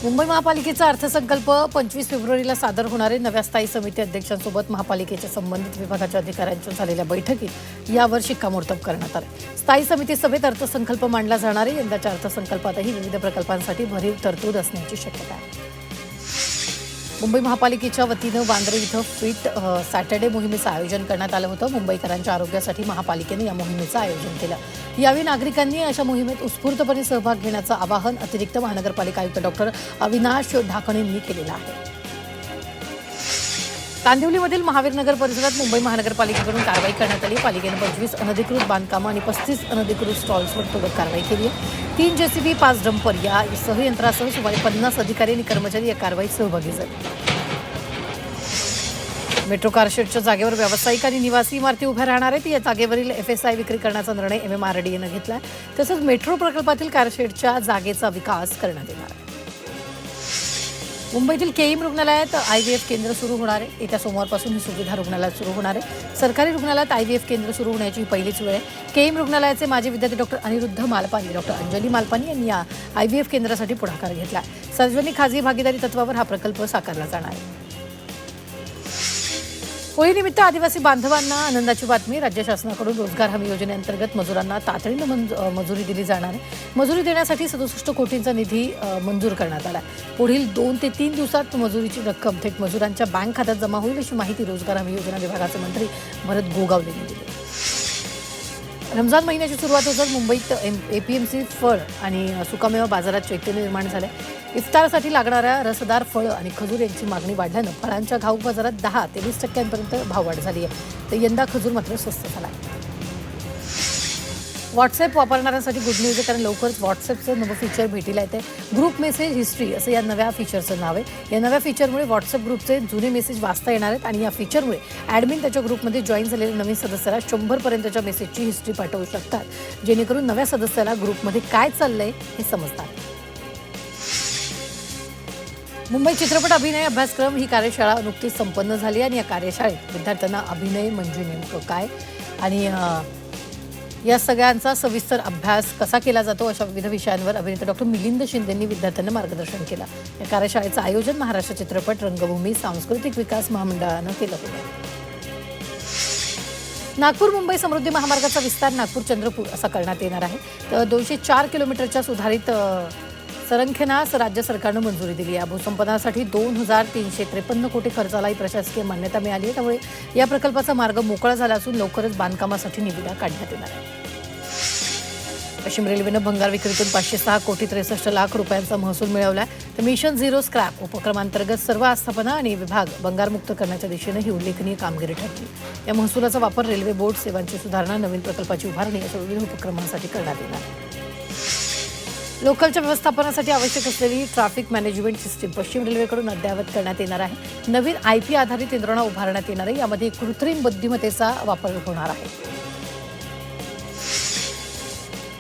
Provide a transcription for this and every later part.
मुंबई महापालिकेचा अर्थसंकल्प 25 फेब्रुवारीला सादर होणारे नव्या स्थायी समिती अध्यक्षांसोबत महापालिकेच्या संबंधित विभागाच्या अधिकाऱ्यांच्या झालेल्या बैठकीत यावर शिक्कामोर्तब करण्यात आले। स्थायी समिती सभेत अर्थसंकल्प मांडला जाणार आहे। यंदाच्या अर्थसंकल्पातही विविध प्रकल्पांसाठी भरीव तरतूद असण्याची शक्यता आहे। मुंबई महापालिकेच्या वतीनं वांद्रे इथं फिट सॅटर्डे मोहिमेचं आयोजन करण्यात आलं होतं। मुंबईकरांच्या आरोग्यासाठी महापालिकेने या मोहिमेचं आयोजन केलं। यावेळी नागरिकांनी अशा मोहिमेत उत्स्फूर्तपणे सहभाग घेण्याचं आवाहन अतिरिक्त महानगरपालिका आयुक्त डॉक्टर अविनाश ढाकणेंनी केलेलं आहे। कांदिवलीमधील महावीरनगर परिसरात मुंबई महानगरपालिकेकडून कारवाई करण्यात आली। पालिकेने 25 अनधिकृत बांधकामं आणि 35 अनधिकृत स्टॉल्सवर त्वरित कारवाई केली आहे। 3 जेसीबी 5 डंपर या सहयंत्रासह सुमारे 50 अधिकारी आणि कर्मचारी या कारवाईत सहभागी झाले। मेट्रो कारशेडच्या जागेवर व्यावसायिक आणि निवासी इमारती उभ्या राहणार आहेत। या जागेवरील FSI विक्री करण्याचा निर्णय MMRDAनं घेतला आहे। तसंच मेट्रो प्रकल्पातील कारशेडच्या जागेचा विकास करण्यात येणार आहे। मुंबईतील केईएम रुग्णालयात IVF केंद्र सुरू होणार आहे। येत्या सोमवारपासून ही सुविधा रुग्णालयात सुरू होणार आहे। सरकारी रुग्णालयात IVF केंद्र सुरू होण्याची पहिलीच वेळ आहे। केईएम रुग्णालयाचे माजी विद्यार्थी डॉक्टर अनिरुद्ध मालपानी, डॉक्टर अंजली मालपानी यांनी या IVF केंद्रासाठी पुढाकार घेतला। सार्वजनिक खाजगी भागीदारी तत्वावर हा प्रकल्प साकारला जाणार आहे। होळीनिमित्त आदिवासी बांधवांना आनंदाची बातमी। राज्य शासनाकडून रोजगार हमी योजनेअंतर्गत मजुरांना तातडीनं मजुरी दिली जाणार आहे। मजुरी देण्यासाठी 67 कोटींचा निधी मंजूर करण्यात आला आहे। पुढील 2 ते 3 दिवसात मजुरीची रक्कम थेट मजुरांच्या बँक खात्यात जमा होईल, अशी माहिती रोजगार हमी योजना विभागाचे मंत्री भरत गोगावले यांनी दिली। रमजान महिन्याची सुरुवात होताच मुंबईत APMC फळ आणि सुकामेवा बाजारात चैतन्य निर्माण झाले। इफ्तारसाठी लागणाऱ्या रसदार फळं आणि खजूर यांची मागणी वाढल्यानं फळांच्या घाऊक बाजारात 10 ते 20% भाववाढ झाली आहे। तर यंदा खजूर मात्र स्वस्त झाला आहे। व्हॉट्सअप वापरणाऱ्यांसाठी गुड न्यूज आहे, कारण लवकरच व्हॉट्सअपचं नवं फीचर भेटीला येते। ग्रुप मेसेज हिस्ट्री असं या नव्या फीचरचं नाव आहे। या नव्या फीचरमुळे व्हॉट्सअप ग्रुपचे जुने मेसेज वाचता येणार आहेत आणि या फीचरमुळे ॲडमिन त्याच्या ग्रुपमध्ये जॉईन झालेल्या नवीन सदस्याला 100 पर्यंतच्या मेसेजची हिस्ट्री पाठवू शकतात, जेणेकरून नव्या सदस्याला ग्रुपमध्ये काय चाललंय हे समजतात। मुंबई चित्रपट अभिनय अभ्यासक्रम ही कार्यशाळा नुकतीच संपन्न झाली आणि या कार्यशाळेत विद्यार्थ्यांना अभिनय म्हणजे नेमकं काय आणि या सगळ्यांचा सविस्तर अभ्यास कसा केला जातो अशा विविध विषयांवर अभिनेता डॉक्टर मिलिंद शिंदेंनी विद्यार्थ्यांना मार्गदर्शन केलं। या कार्यशाळेचं आयोजन महाराष्ट्र चित्रपट रंगभूमी सांस्कृतिक विकास महामंडळानं केलं होतं। नागपूर मुंबई समृद्धी महामार्गाचा विस्तार नागपूर चंद्रपूर असा करण्यात येणार आहे। तर 204 किलोमीटरच्या सुधारित संरेखनास राज्य सरकारनं मंजुरी दिली आहे। भूसंपादनासाठी 2353 कोटी खर्चालाही प्रशासकीय मान्यता मिळाली आहे। त्यामुळे या प्रकल्पाचा मार्ग मोकळा झाला असून लवकरच बांधकामासाठी निविदा काढण्यात येणार आहे। पश्चिम रेल्वेनं भंगार विक्रीतून 506 कोटी 63 लाख रुपयांचा महसूल मिळवला आहे। तर मिशन झिरो स्क्रॅप उपक्रमांतर्गत सर्व आस्थापना आणि विभाग भंगारमुक्त करण्याच्या दिशेनं ही उल्लेखनीय कामगिरी ठरली। या महसुलाचा वापर रेल्वे बोर्ड सेवांची सुधारणा, नवीन प्रकल्पाची उभारणी अशा विविध उपक्रमांसाठी करण्यात येणार आहे। लोकलच्या व्यवस्थापनासाठी आवश्यक असलेली ट्रॅफिक मॅनेजमेंट सिस्टीम पश्चिम रेल्वेकडून अद्ययावत करण्यात येणार आहे। नवीन IP आधारित यंत्रणा उभारण्यात येणार आहे। यामध्ये कृत्रिम बुद्धिमत्तेचा वापर होणार आहे।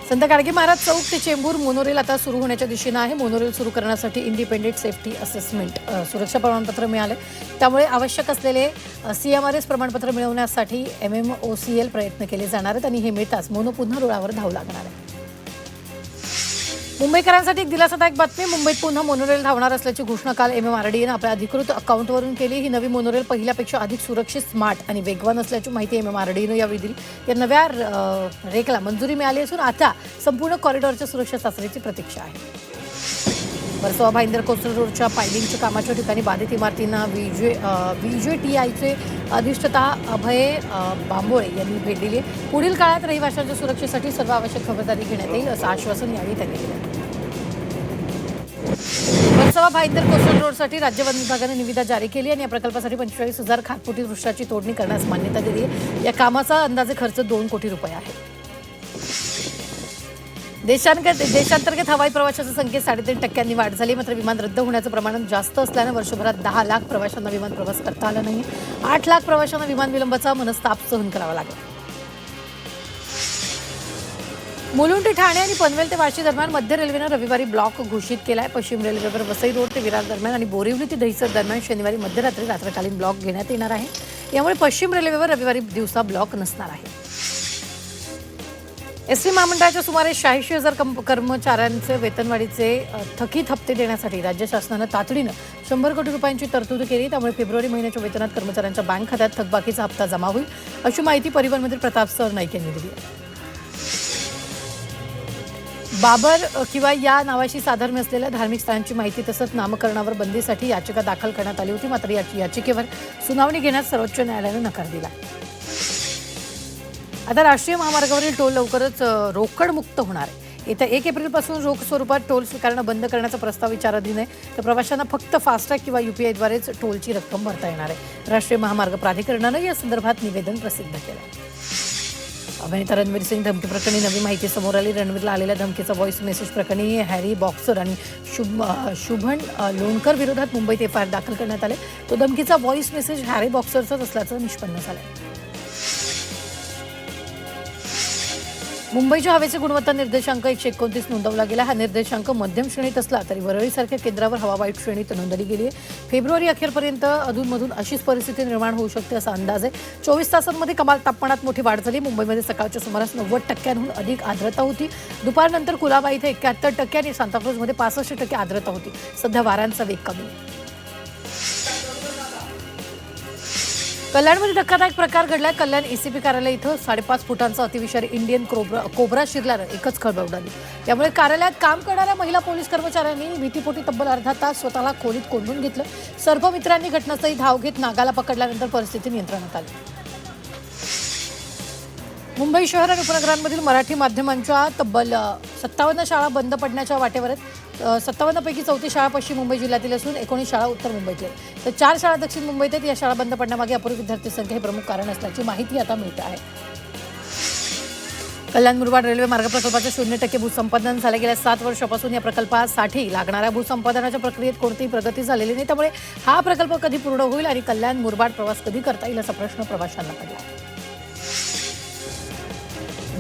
संत गाडगे महाराज चौक ते चेंबूर मोनोरेल आता सुरू होण्याच्या दिशेनं आहे। मोनोरेल सुरू करण्यासाठी इंडिपेंडेंट सेफ्टी असेसमेंट सुरक्षा प्रमाणपत्र मिळाले, त्यामुळे आवश्यक असलेले CMRS प्रमाणपत्र मिळवण्यासाठी MMOCL प्रयत्न केले जाणार आहेत आणि हे मिळताच मोनो पुन्हा रुळावर धावू लागणार आहे। मुंबईकरांसाठी एक दिलासादायक बातमी। मुंबईत पुन्हा मोनोरेल धावणार असल्याची घोषणा काल MMRDAनं आपल्या अधिकृत अकाउंटवरून केली। ही नवी मोनोरेल पहिल्यापेक्षा अधिक सुरक्षित, स्मार्ट आणि वेगवान असल्याची माहिती MMRDAनं यावेळी दिली। या नव्या रेकला मंजुरी मिळाली असून आता संपूर्ण कॉरिडॉरच्या सुरक्षा चाचणीची प्रतीक्षा आहे। वर्सोवा भाईंदर कोस्टल रोडच्या पायलिंगच्या कामाच्या ठिकाणी बाधित इमारतींना VJTIचे अधिष्ठाता अभय बांबोळे यांनी भेट दिली। पुढील काळात रहिवाशांच्या सुरक्षेसाठी सर्व आवश्यक खबरदारी घेण्यात येईल असं आश्वासन यावेळी त्यांनी दिलं। वर्सोवा भाईंदर कोस्टल रोडसाठी राज्य वन विभागाने निविदा जारी केली आणि या प्रकल्पासाठी 45,000 खारफुटी वृक्षाची तोडणी करण्यास मान्यता दिली आहे। या कामाचा अंदाजे खर्च 2 कोटी रुपये आहे। देशांतर्गत हवाई प्रवाशाच्या संख्येत 3.5% वाढ झाली, मात्र विमान रद्द होण्याचं प्रमाण जास्त असल्यानं वर्षभरात 10 लाख प्रवाशांना विमान प्रवास करता आला नाही। 8 लाख प्रवाशांना विमान विलंबाचा मनस्ताप सहन करावा लागला। मुलुंड ठाणे आणि पनवेल ते वाशी दरम्यान मध्य रेल्वेनं रविवारी ब्लॉक घोषित केलाय। पश्चिम रेल्वेवर वसई रोड ते विरार दरम्यान आणि बोरिवली ते दहिसर दरम्यान शनिवारी मध्यरात्री रात्रकालीन ब्लॉक घेण्यात येणार आहे। यामुळे पश्चिम रेल्वेवर रविवारी दिवसा ब्लॉक नसणार आहे। एसटी महामंडळाच्या सुमारे 86,000 कर्मचाऱ्यांचे वेतनवाढीचे थकीत हप्ते देण्यासाठी राज्य शासनानं तातडीनं 100 कोटी रुपयांची तरतूद केली. त्यामुळे फेब्रुवारी महिन्याच्या वेतनात कर्मचाऱ्यांच्या बँक खात्यात थकबाकीचा हप्ता जमा होईल, अशी माहिती परिवहन मंत्री प्रताप सरनाईक यांनी दिली आहे. बाबर किंवा या नावाशी साधर्म्य असलेल्या धार्मिक स्थळांची माहिती तसंच नामकरणावर बंदीसाठी याचिका दाखल करण्यात आली होती. मात्र या याचिकेवर सुनावणी घेण्यास सर्वोच्च न्यायालयानं नकार दिला. आता राष्ट्रीय महामार्गावरील टोल लवकरच रोकड मुक्त होणार आहे. येत्या 1 एप्रिलपासून रोख स्वरूपात टोल स्वीकारणं बंद करण्याचा प्रस्ताव विचाराधीन आहे. तर प्रवाशांना फक्त फास्टॅग किंवा UPIद्वारेच टोलची रक्कम भरता येणार आहे. राष्ट्रीय महामार्ग प्राधिकरणानं या संदर्भात निवेदन प्रसिद्ध केलं. अभिनेता रणवीर सिंग धमकी प्रकरणी नवी माहिती समोर आली. रणवीरला आलेल्या धमकीचा व्हॉइस मेसेज प्रकरणी हॅरी बॉक्सर आणि शुभन लोणकर विरोधात मुंबईत FIR दाखल करण्यात आले. तो धमकीचा व्हॉइस मेसेज हॅरी बॉक्सरचाच असल्याचं निष्पन्न झालं. मुंबईच्या हवेचे गुणवत्ता निर्देशांक 129 नोंदवला गेला. हा निर्देशांक मध्यम श्रेणीत असला तरी वरळीसारख्या केंद्रावर हवा वाईट श्रेणीत नोंदवली गेली आहे. फेब्रुवारी अखेरपर्यंत अधूनमधून अशीच परिस्थिती निर्माण होऊ शकते असा अंदाज आहे. 24 तासांमध्ये कमाल तापमानात मोठी वाढ झाली. मुंबईमध्ये सकाळच्या सुमारास 90% अधिक आर्द्रता होती. दुपारनंतर कुलाबा इथे 71% आणि सांताक्रूजमध्ये 65% आर्द्रता होती. सध्या वाऱ्यांचा वेग कमी आहे. कल्याणमध्ये धक्कादायक प्रकार घडलाय. कल्याण ACP कार्यालय इथं 5.5 फुटांचा अतिविषारी इंडियन कोब्रा शिरल्यानं एकच खळबळ उडाली. त्यामुळे कार्यालयात काम करणाऱ्या महिला पोलीस कर्मचाऱ्यांनी भीतीपोटी तब्बल अर्धा तास स्वतःला खोलीत कोंडून घेतलं. सर्पमित्रांनी घटनास्थळी धाव घेत नागाला पकडल्यानंतर परिस्थिती नियंत्रणात आली. मुंबई शहर आणि उपनगरांमधील मराठी माध्यमांच्या तब्बल 57 शाळा बंद पडण्याच्या वाटेवर आहेत. 57 पैकी 34 शाळा पश्चिम मुंबई जिल्ह्यातील असून 19 शाळा उत्तर मुंबईतील आहेत. तर 4 शाळा दक्षिण मुंबईत आहेत. या शाळा बंद पडण्यामागे अपुरी विद्यार्थी संख्या हे प्रमुख कारण असल्याची माहिती आता मिळते आहे. कल्याण मुरबाड रेल्वे मार्ग प्रकल्पाचं 0% भूसंपादन झालं. गेल्या 7 वर्षापासून या प्रकल्पासाठी लागणाऱ्या भूसंपादनाच्या प्रक्रियेत कोणतीही प्रगती झालेली नाही. त्यामुळे हा प्रकल्प कधी पूर्ण होईल आणि कल्याण मुरबाड प्रवास कधी करता येईल असा प्रश्न प्रवाशांना पडला.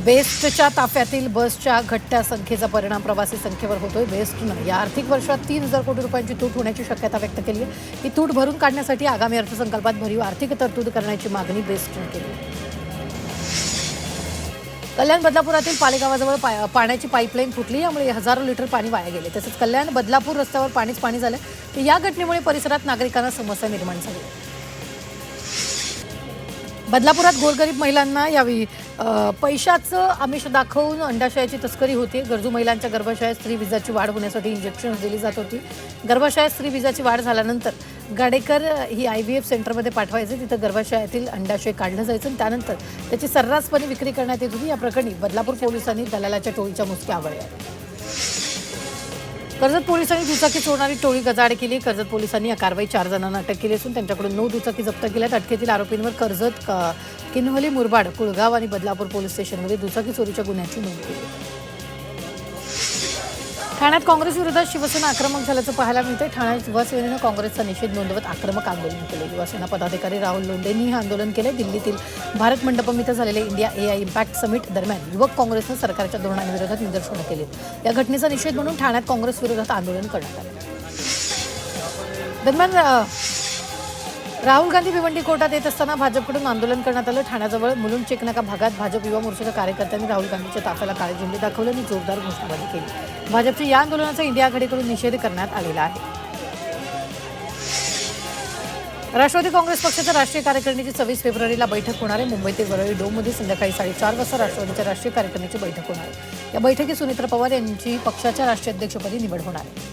बेस्टच्या ताफ्यातील बसच्या घटत्या संख्येचा परिणाम प्रवासी संख्येवर होतोय. बेस्टनं या आर्थिक वर्षात 3,000 कोटी रुपयांची तूट होण्याची शक्यता व्यक्त केली आहे. ही तूट भरून काढण्यासाठी आगामी अर्थसंकल्पात भरीव आर्थिक तरतूद करण्याची मागणी बेस्टनं केली. कल्याण बदलापुरातील पालेगावाजवळ पाण्याची पाईपलाईन फुटली. यामुळे हजारो लिटर पाणी वाया गेले. तसंच कल्याण बदलापूर रस्त्यावर पाणीच पाणी झालं. या घटनेमुळे परिसरात नागरिकांना समस्या निर्माण झाली. बदलापुरात गोरगरीब महिलांना यावेळी पैशाचं आमिष दाखवून अंडाशयाची तस्करी होती. गरजू महिलांच्या गर्भाशयात स्त्री विजाची वाढ होण्यासाठी इंजेक्शन दिली जात होती. गर्भाशयात स्त्री विजाची वाढ झाल्यानंतर गाडेकर ही IVF सेंटरमध्ये पाठवायचे. तिथं गर्भाशयातील अंडाशय काढलं जायचं आणि त्यानंतर त्याची सर्रासपणे विक्री करण्यात येत होती. या प्रकरणी बदलापूर पोलिसांनी दलालाच्या टोळीच्या मुसक्या आवळल्या. कर्जत पोलिसांनी दुचाकी चोरणारी टोळी गजाआड केली. कर्जत पोलिसांनी या कारवाई 4 जणांना अटक केली असून त्यांच्याकडून 9 दुचाकी जप्त केल्यात. अटकेतील आरोपींवर कर्जत, किन्हवली, मुरबाड, कुळगाव आणि बदलापूर पोलीस स्टेशनमध्ये दुचाकी चोरीच्या गुन्ह्याची नोंद केली. ठाण्यात काँग्रेस विरोधात शिवसेना आक्रमक झाल्याचं पाहायला मिळते. ठाण्यात युवासेनेनं काँग्रेसचा निषेध नोंदवत आक्रमक आंदोलन केले. युवासेना पदाधिकारी राहुल लोंढेंनी हे आंदोलन केले. दिल्लीतील भारत मंडपम इथं झालेल्या इंडिया AI इम्पॅक्ट समिट दरम्यान युवक काँग्रेसनं सरकारच्या धोरणांविरोधात निदर्शनं केली. या घटनेचा निषेध म्हणून ठाण्यात काँग्रेस विरोधात आंदोलन करण्यात आलं. दरम्यान राहुल गांधी भिवंडी कोर्टात येत असताना भाजपकडून आंदोलन करण्यात आलं. ठाण्याजवळ मुलुंड चेकनाका भागात भाजप युवा मोर्चाच्या कार्यकर्त्यांनी राहुल गांधीच्या ताफ्याला काळे झेंडे दाखवले आणि जोरदार घोषणाबाजी केली. भाजपच्या या आंदोलनाचा इंडिया आघाडीकडून निषेध करण्यात आलेला आहे. राष्ट्रवादी काँग्रेस पक्षाच्या राष्ट्रीय कार्यकारिणीची 26 फेब्रुवारीला बैठक होणार आहे. मुंबई ते वरळी डोममध्ये संध्याकाळी 4:30 वाजता राष्ट्रवादीच्या राष्ट्रीय कार्यकारिणीची बैठक होणार आहे. या बैठकीत सुनेत्रा पवार यांची पक्षाच्या राष्ट्रीय अध्यक्षपदी निवड होणार आहे.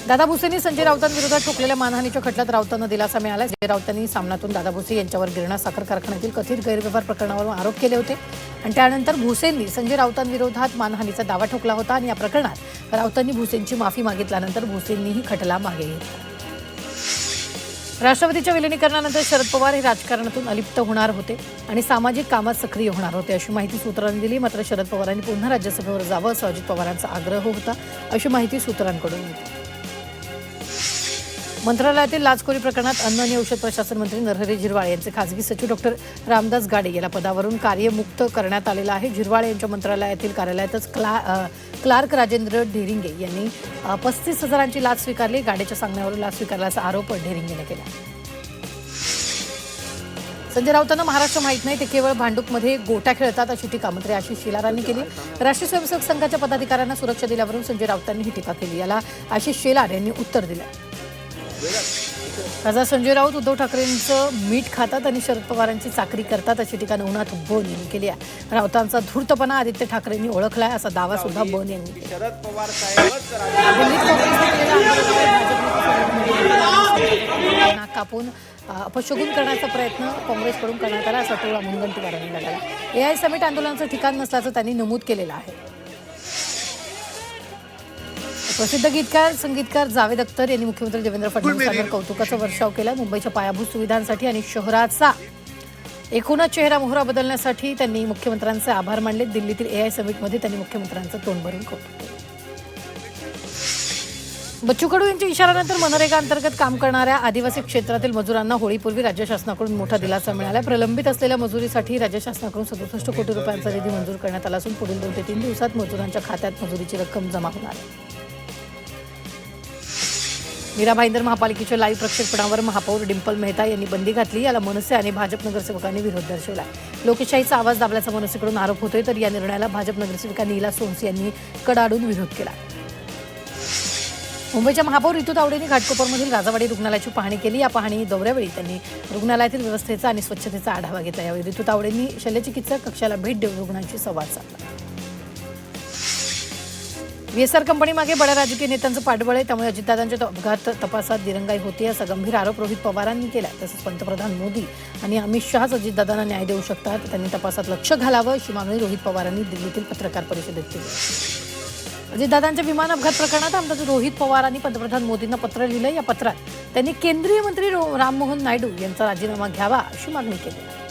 दादा भुसेंनी संजय राऊतांविरोधात ठोकलेल्या मानहानीच्या खटल्यात राऊतांना दिलासा मिळाला. संजय राऊतांनी सामनातून दादा भुसे यांच्यावर गिरणा साखर कारखान्यातील कथित गैरव्यवहार प्रकरणावरून आरोप केले होते आणि त्यानंतर भुसेंनी संजय राऊतांविरोधात मानहानीचा दावा ठोकला होता आणि या प्रकरणात राऊतांनी भुसेंची माफी मागितल्यानंतर भुसेंनीही खटला मागे घेतला. राष्ट्रवादीच्या विलिनीकरणानंतर शरद पवार हे राजकारणातून अलिप्त होणार होते आणि सामाजिक कामात सक्रिय होणार होते अशी माहिती सूत्रांनी दिली. मात्र शरद पवारांनी पुन्हा राज्यसभेवर जावं असं अजित पवारांचा आग्रह होता अशी माहिती सूत्रांकडून मिळते. मंत्रालयातील लाचखोरी प्रकरणात अन्न आणि औषध प्रशासन मंत्री नरहरी झिरवाळ यांचे खासगी सचिव डॉक्टर रामदास गाडे याला पदावरून कार्यमुक्त करण्यात आलेलं आहे. झिरवाळ यांच्या मंत्रालयातील कार्यालयातच क्लार्क राजेंद्र ढेरिंगे यांनी 35,000ची लाच स्वीकारली. गाडेच्या सांगण्यावरून लाच स्वीकारल्याचा आरोप ढेरिंगेने केला. संजय राऊतांना महाराष्ट्र माहीत नाही, ते केवळ भांडूपमध्ये गोट्या खेळतात अशी टीका मंत्री आशिष शेलारांनी केली. राष्ट्रीय स्वयंसेवक संघाच्या पदाधिकाऱ्यांना सुरक्षा दिल्यावरून संजय राऊतांनी ही टीका केली. याला आशिष शेलार यांनी उत्तर दिलं. खासदार संजय राऊत उद्धव ठाकरेंचं मीठ खातात आणि शरद पवारांची चाकरी करतात अशी टीका नवनाथ बन यांनी केली आहे. राऊतांचा धूर्तपणा आदित्य ठाकरेंनी ओळखलाय असा दावा सुद्धा बन यांनी केला. शरद पवार साहेबच दिल्लीत काँग्रेसने केलेल्या आंदोलनामुळे नाक कापून अपशगुन करण्याचा प्रयत्न काँग्रेसकडून करण्यात आला असा टोळा मुनगंटीवारांनी लगावला. एआय समिट आंदोलनाचं ठिकाण नसल्याचं त्यांनी नमूद केलेलं आहे. प्रसिद्ध गीतकार संगीतकार जावेद अख्तर यांनी मुख्यमंत्री देवेंद्र फडणवीसांवर कौतुकाचा वर्षाव केला. मुंबईच्या पायाभूत सुविधांसाठी आणि शहराचा एकूणच चेहरा मोहरा बदलण्यासाठी त्यांनी मुख्यमंत्र्यांचे आभार मानले. दिल्लीतील एआय समिटमध्ये त्यांनी मुख्यमंत्र्यांचं तोंड भरून कौतुक केलं. बच्चू कडू यांच्या इशाऱ्यानंतर मनरेगा अंतर्गत काम करणाऱ्या आदिवासी क्षेत्रातील मजुरांना होळीपूर्वी राज्य शासनाकडून मोठा दिलासा मिळाला. प्रलंबित असलेल्या मजुरीसाठी राज्य शासनाकडून 67 कोटी रुपयांचा निधी मंजूर करण्यात आला असून पुढील 2 ते 3 दिवसात मजुरांच्या खात्यात मजुरीची रक्कम जमा होणार आहे. मीरा भाईंदर महापालिकेच्या लाईव्ह प्रक्षेपणावर महापौर डिंपल मेहता यांनी बंदी घातली. याला मनसे आणि भाजप नगरसेवकांनी विरोध दर्शवला. लोकशाहीचा आवाज दाबल्याचा मनसेकडून आरोप होतोय, तर या निर्णयाला भाजप नगरसेविका नीला सोनसी यांनी कडाडून विरोध केला. मुंबईच्या महापौर रितू तावडेंनी घाटकोपरमधील राजावाडी रुग्णालयाची पाहणी केली. या पाहणी दौऱ्यावेळी त्यांनी रुग्णालयातील व्यवस्थेचा आणि स्वच्छतेचा आढावा घेतला. यावेळी रितू तावडेंनी शल्यचिकित्सक कक्षाला भेट देऊन रुग्णांशी संवाद साधला. व्हीएसआर कंपनीमागे बड्या राजकीय नेत्यांचं पाठबळ आहे, त्यामुळे अजितदादांच्या अपघात तपासात दिरंगाई होती असा गंभीर आरोप रोहित पवारांनी केला. तसंच पंतप्रधान मोदी आणि अमित शहाच अजितदादांना न्याय देऊ शकतात, त्यांनी तपासात लक्ष घालावं अशी मागणी रोहित पवारांनी दिल्लीतील पत्रकार परिषदेत केली. अजितदादांच्या विमान अपघात प्रकरणात आमदार रोहित पवारांनी पंतप्रधान मोदींना पत्र लिहिलं. या पत्रात त्यांनी केंद्रीय मंत्री राममोहन नायडू यांचा राजीनामा घ्यावा अशी मागणी केली.